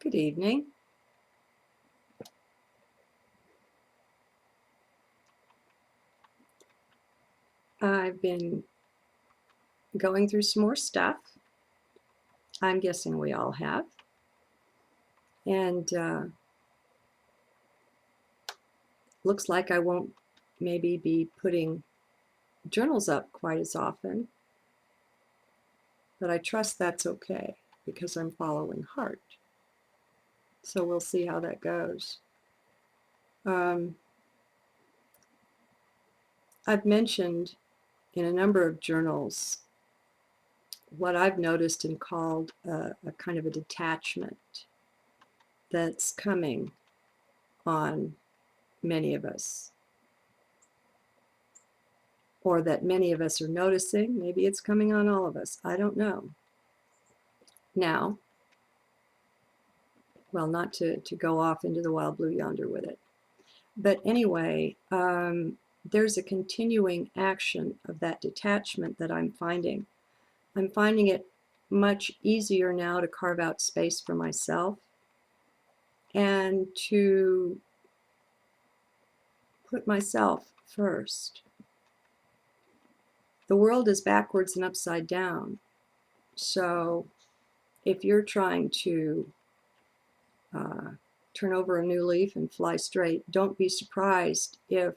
Good evening. I've been going through some more stuff. I'm guessing we all have. And looks like I won't maybe be putting journals up quite as often. But I trust that's okay because I'm following heart. So we'll see how that goes. I've mentioned in a number of journals what I've noticed and called a kind of a detachment that's coming on many of us, or that many of us are noticing. Maybe it's coming on all of us. I don't know. Now, well, not to go off into the wild blue yonder with it. But anyway, there's a continuing action of that detachment that I'm finding. I'm finding it much easier now to carve out space for myself and to put myself first. The world is backwards and upside down. So if you're trying to turn over a new leaf and fly straight, don't be surprised if,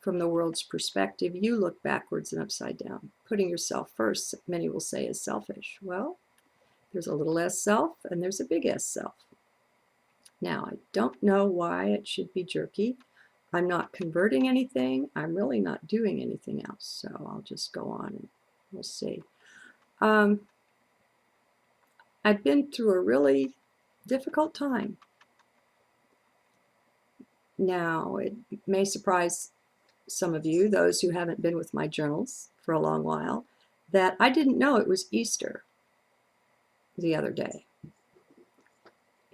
from the world's perspective, you look backwards and upside down. Putting yourself first, many will say, is selfish. Well, there's a little s self and there's a big S self. Now, I don't know why it should be jerky. I'm not converting anything. I'm really not doing anything else. So I'll just go on and we'll see. I've been through a really difficult time. Now, it may surprise some of you, those who haven't been with my journals for a long while, that I didn't know it was Easter the other day.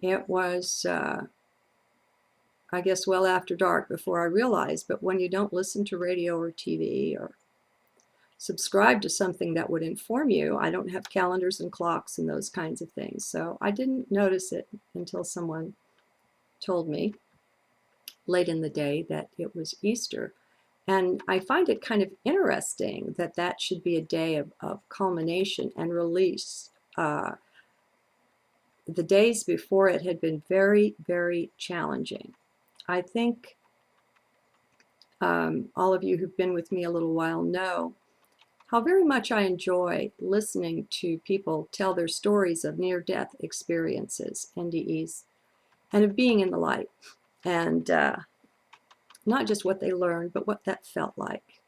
It was, I guess, well after dark before I realized, but when you don't listen to radio or TV or subscribe to something that would inform you, I don't have calendars and clocks and those kinds of things. So I didn't notice it until someone told me late in the day that it was Easter. And I find it kind of interesting that that should be a day of culmination and release. The days before it had been very, very challenging. I think all of you who've been with me a little while know how very much I enjoy listening to people tell their stories of near-death experiences, NDEs, and of being in the light. And not just what they learned, but what that felt like.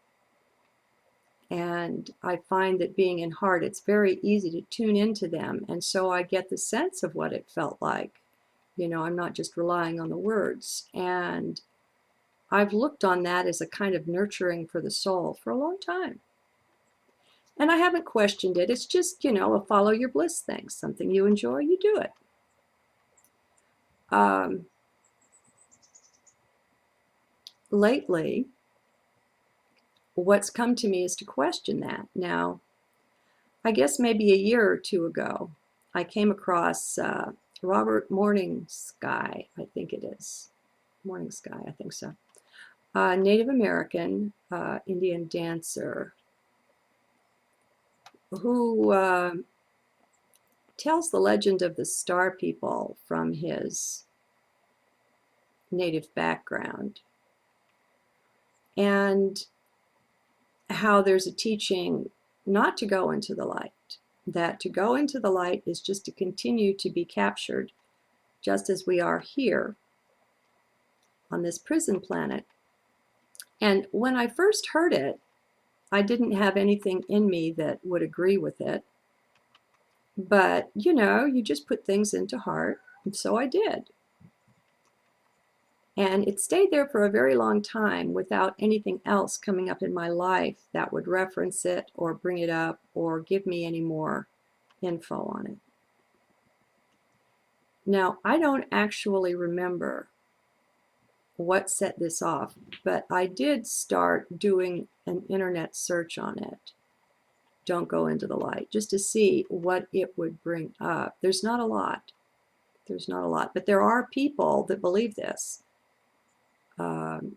And I find that being in heart, it's very easy to tune into them. And so I get the sense of what it felt like. You know, I'm not just relying on the words. And I've looked on that as a kind of nurturing for the soul for a long time. And I haven't questioned it. It's just, you know, a follow your bliss thing. Something you enjoy, you do it. Lately, what's come to me is to question that. Now, I guess maybe a year or two ago, I came across Robert Morning Sky, I think it is. Morning Sky, I think so. Native American Indian dancer who tells the legend of the Star People from his native background, and how there's a teaching not to go into the light, that to go into the light is just to continue to be captured, just as we are here on this prison planet. And when I first heard it, I didn't have anything in me that would agree with it. But, you know, you just put things into heart, and so I did. And it stayed there for a very long time without anything else coming up in my life that would reference it or bring it up or give me any more info on it. Now, I don't actually remember what set this off, but I did start doing an internet search on it. Don't go into the light, just to see what it would bring up. There's not a lot. There's not a lot, but there are people that believe this. One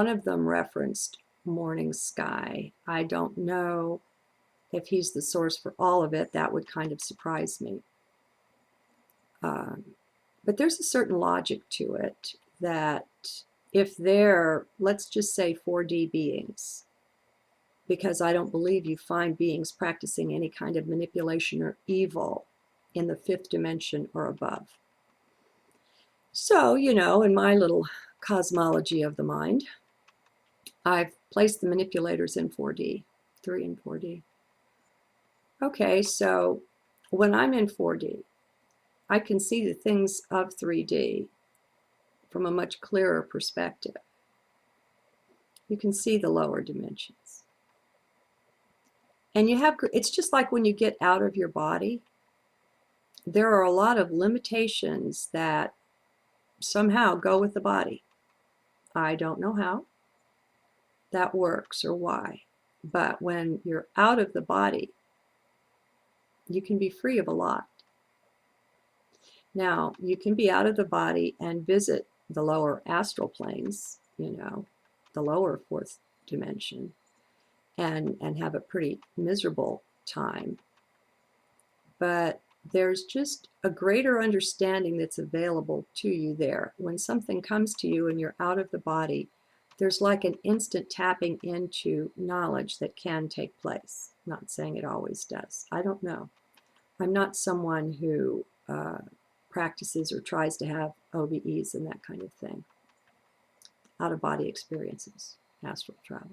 of them referenced morning sky. I don't know if he's the source for all of it. That would kind of surprise me. But there's a certain logic to it that if they're, let's just say 4D beings, because I don't believe you find beings practicing any kind of manipulation or evil in the 5th dimension or above. So, you know, in my little cosmology of the mind, I've placed the manipulators in 4D, 3 and 4D. Okay, so when I'm in 4D, I can see the things of 3D from a much clearer perspective. You can see the lower dimensions. And you have, it's just like when you get out of your body, there are a lot of limitations that somehow go with the body. I don't know how that works or why, but when you're out of the body, you can be free of a lot. Now, you can be out of the body and visit the lower astral planes, you know, the lower 4th dimension, and have a pretty miserable time. But there's just a greater understanding that's available to you there. When something comes to you and you're out of the body, there's like an instant tapping into knowledge that can take place. I'm not saying it always does. I don't know. I'm not someone who practices or tries to have OBEs and that kind of thing. Out-of-body experiences, astral travel.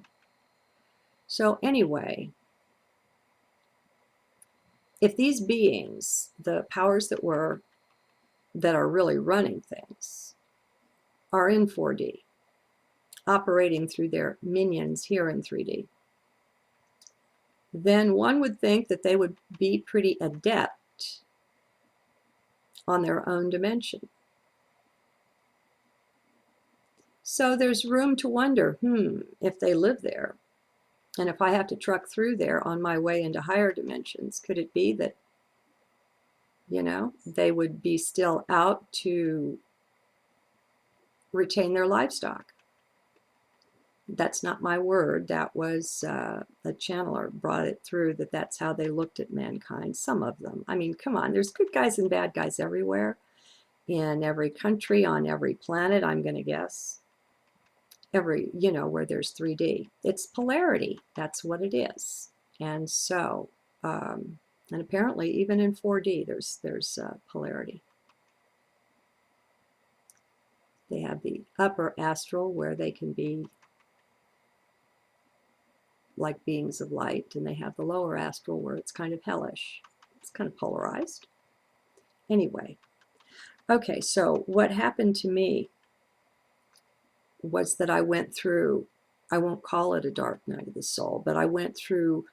So anyway, if these beings, the powers that were, that are really running things, are in 4D, operating through their minions here in 3D, then one would think that they would be pretty adept on their own dimension. So there's room to wonder, if they live there, and if I have to truck through there on my way into higher dimensions, could it be that, you know, they would be still out to retain their livestock? That's not my word. That was a channeler brought it through, that that's how they looked at mankind. Some of them. I mean, come on, there's good guys and bad guys everywhere, in every country, on every planet, I'm going to guess. Every, you know, where there's 3D. It's polarity. That's what it is. And so, and apparently even in 4D, there's polarity. They have the upper astral where they can be like beings of light, and they have the lower astral where it's kind of hellish. It's kind of polarized. Anyway, okay, so what happened to me was that I went through, I won't call it a dark night of the soul, but I went through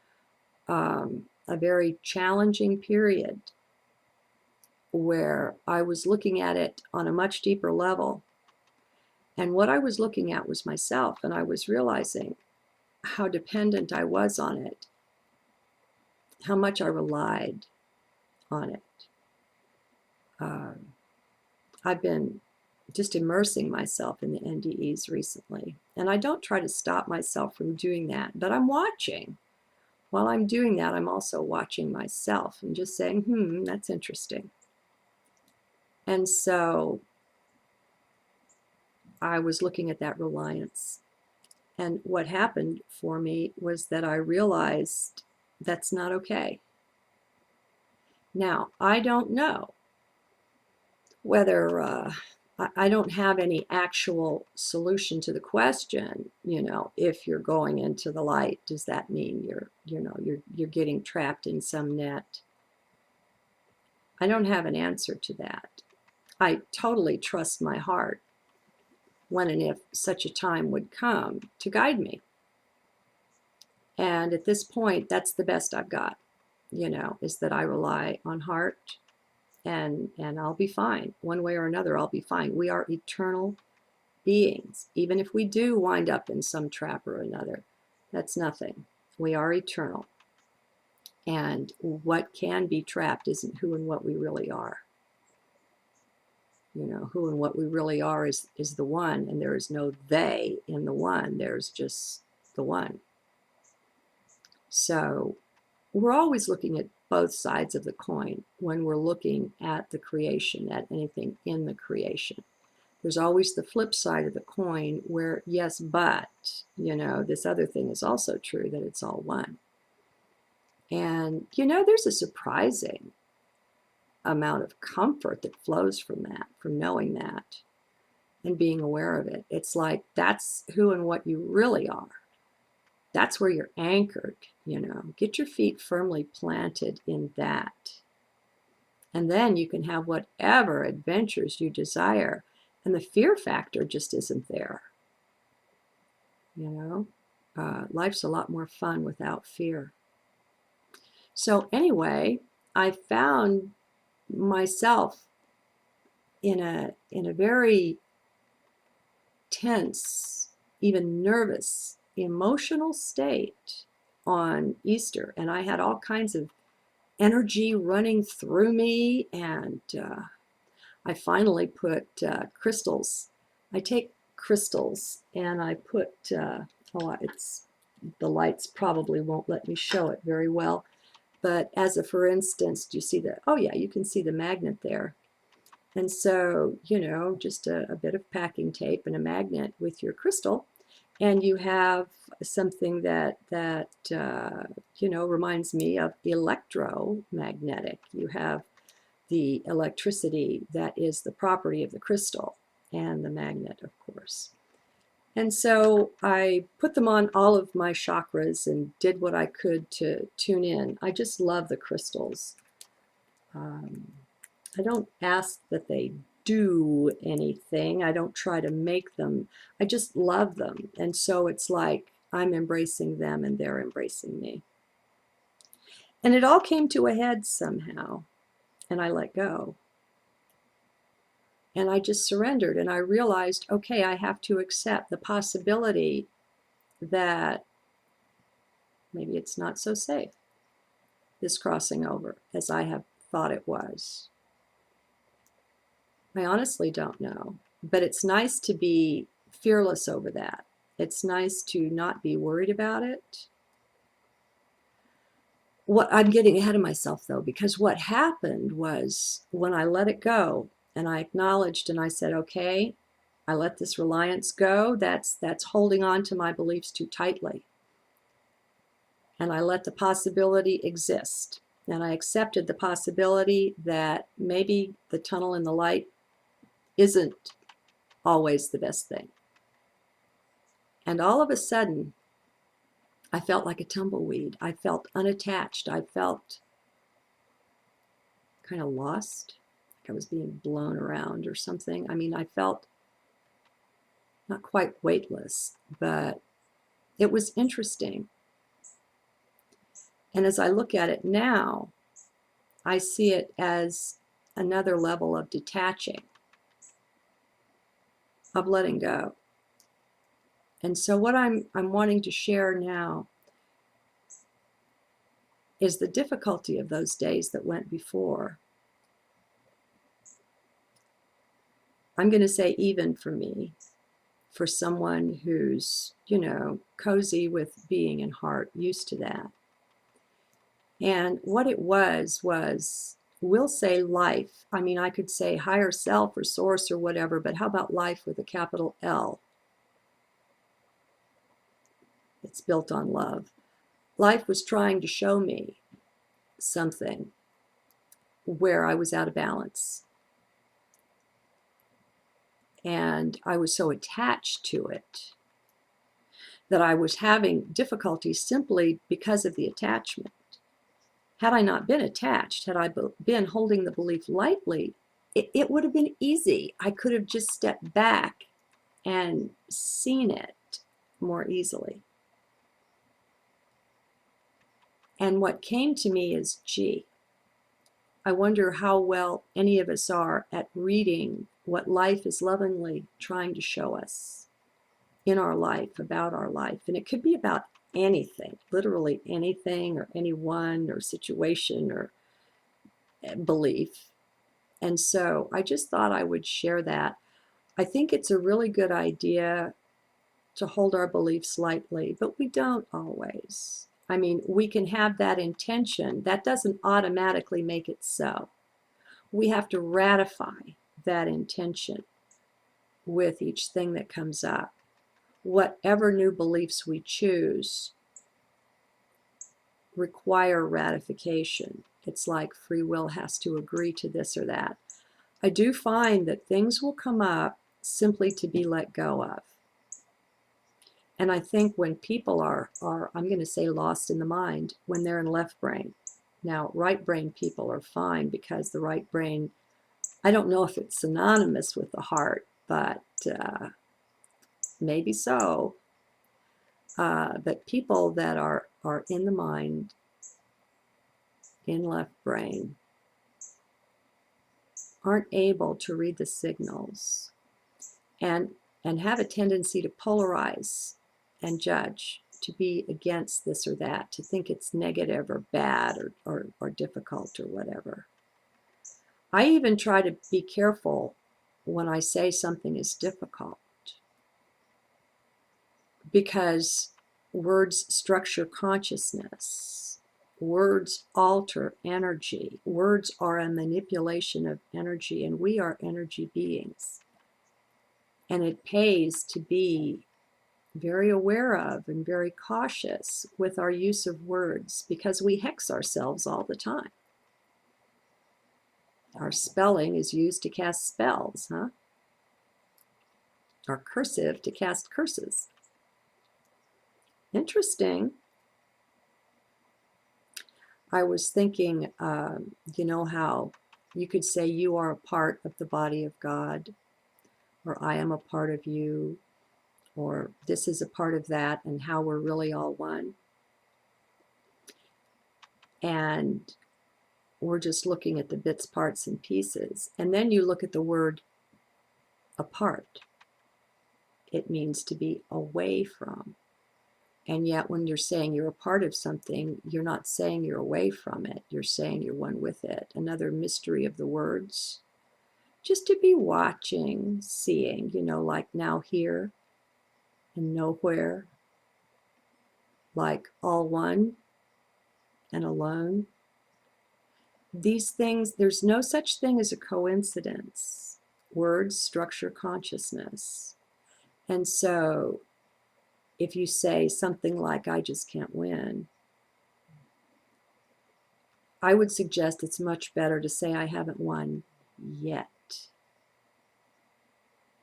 a very challenging period where I was looking at it on a much deeper level. And what I was looking at was myself, and I was realizing how dependent I was on it, how much I relied on it. I've been just immersing myself in the NDEs recently, and I don't try to stop myself from doing that, but I'm watching. While I'm doing that, I'm also watching myself and just saying, that's interesting. And so I was looking at that reliance. And what happened for me was that I realized that's not okay. Now, I don't know whether, I don't have any actual solution to the question, you know, if you're going into the light, does that mean you're getting trapped in some net? I don't have an answer to that. I totally trust my heart when and if such a time would come to guide me. And at this point, that's the best I've got, you know, is that I rely on heart, and I'll be fine. One way or another, I'll be fine. We are eternal beings. Even if we do wind up in some trap or another, that's nothing. We are eternal. And what can be trapped isn't who and what we really are. You know, who and what we really are is the one, and there is no they in the one. There's just the one. So we're always looking at both sides of the coin when we're looking at the creation, at anything in the creation. There's always the flip side of the coin where, yes, but, you know, this other thing is also true, that it's all one. And, you know, there's a surprising amount of comfort that flows from that, from knowing that and being aware of it. It's like that's who and what you really are. That's where you're anchored, you know. Get your feet firmly planted in that. And then you can have whatever adventures you desire. And the fear factor just isn't there. You know, life's a lot more fun without fear. So anyway, I found myself in a very tense, even nervous, emotional state on Easter, and I had all kinds of energy running through me, and I finally put crystals. I take crystals and I put, it's the lights probably won't let me show it very well, but as a for instance, do you see the, oh yeah, you can see the magnet there. And so, you know, just a bit of packing tape and a magnet with your crystal, and you have something that you know, reminds me of electromagnetic. You have the electricity that is the property of the crystal and the magnet, of course. And so I put them on all of my chakras and did what I could to tune in. I just love the crystals. I don't ask that they do anything. I don't try to make them. I just love them. And so it's like I'm embracing them and they're embracing me. And it all came to a head somehow. And I let go. And I just surrendered. And I realized, okay, I have to accept the possibility that maybe it's not so safe, this crossing over, as I have thought it was. I honestly don't know, but it's nice to be fearless over that. It's nice to not be worried about it. What I'm getting ahead of myself though, because what happened was when I let it go and I acknowledged and I said, okay, I let this reliance go. That's holding on to my beliefs too tightly. And I let the possibility exist. And I accepted the possibility that maybe the tunnel in the light isn't always the best thing. And all of a sudden, I felt like a tumbleweed. I felt unattached. I felt kind of lost, like I was being blown around or something. I mean, I felt not quite weightless, but it was interesting. And as I look at it now, I see it as another level of detaching, of letting go. And so what I'm wanting to share now is the difficulty of those days that went before. I'm going to say even for me, for someone who's, you know, cozy with being in heart, used to that. And what it was, we'll say life. I mean, I could say higher self or source or whatever, but how about life with a capital L? It's built on love. Life was trying to show me something where I was out of balance. And I was so attached to it that I was having difficulty simply because of the attachment. Had I not been attached, had I been holding the belief lightly, it would have been easy. I could have just stepped back and seen it more easily. And what came to me is, gee, I wonder how well any of us are at reading what life is lovingly trying to show us in our life, about our life. And it could be about anything, literally anything or anyone or situation or belief. And so I just thought I would share that. I think it's a really good idea to hold our beliefs lightly, but we don't always. I mean, we can have that intention. That doesn't automatically make it so. We have to ratify that intention with each thing that comes up. Whatever new beliefs we choose require ratification. It's like free will has to agree to this or that. I do find that things will come up simply to be let go of. And I think when people are I'm going to say lost in the mind, when they're in left brain. Now, right brain people are fine because the right brain, I don't know if it's synonymous with the heart, but maybe so. But people that are in the mind, in left brain, aren't able to read the signals and have a tendency to polarize and judge, to be against this or that, to think it's negative or bad or difficult or whatever. I even try to be careful when I say something is difficult, because words structure consciousness. Words alter energy. Words are a manipulation of energy, and we are energy beings. And it pays to be very aware of and very cautious with our use of words, because we hex ourselves all the time. Our spelling is used to cast spells, huh? Our cursive to cast curses. Interesting. I was thinking, you know how you could say you are a part of the body of God, or I am a part of you, or this is a part of that, and how we're really all one. And we're just looking at the bits, parts, and pieces. And then you look at the word apart. It means to be away from. And yet when you're saying you're a part of something, you're not saying you're away from it. You're saying you're one with it. Another mystery of the words. Just to be watching, seeing, you know, like now here and nowhere. Like all one and alone. These things, there's no such thing as a coincidence. Words structure consciousness. And so if you say something like, I just can't win, I would suggest it's much better to say, I haven't won yet.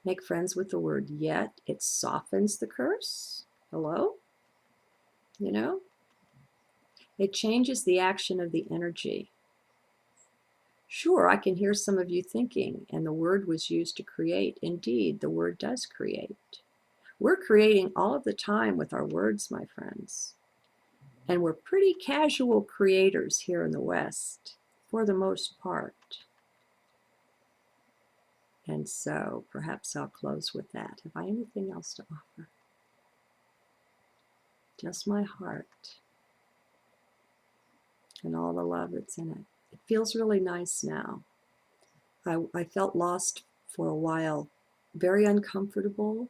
Make friends with the word yet. It softens the curse. Hello? You know? It changes the action of the energy. Sure, I can hear some of you thinking, and the word was used to create. Indeed, the word does create. We're creating all of the time with our words, my friends. And we're pretty casual creators here in the West, for the most part. And so perhaps I'll close with that. Have I anything else to offer? Just my heart and all the love that's in it. It feels really nice now. I felt lost for a while, very uncomfortable.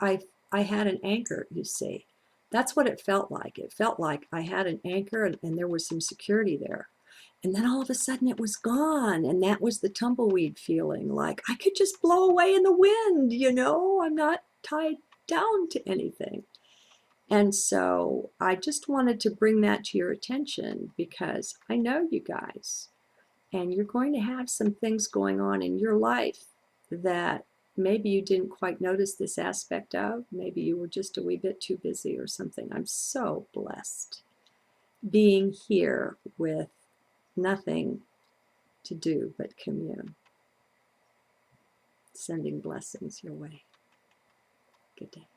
I had an anchor, you see. That's what it felt like. It felt like I had an anchor and there was some security there. And then all of a sudden it was gone. And that was the tumbleweed feeling, like I could just blow away in the wind, you know, I'm not tied down to anything. And so I just wanted to bring that to your attention, because I know you guys, and you're going to have some things going on in your life that maybe you didn't quite notice this aspect of. Maybe you were just a wee bit too busy or something. I'm so blessed being here with nothing to do but commune. Sending blessings your way. Good day.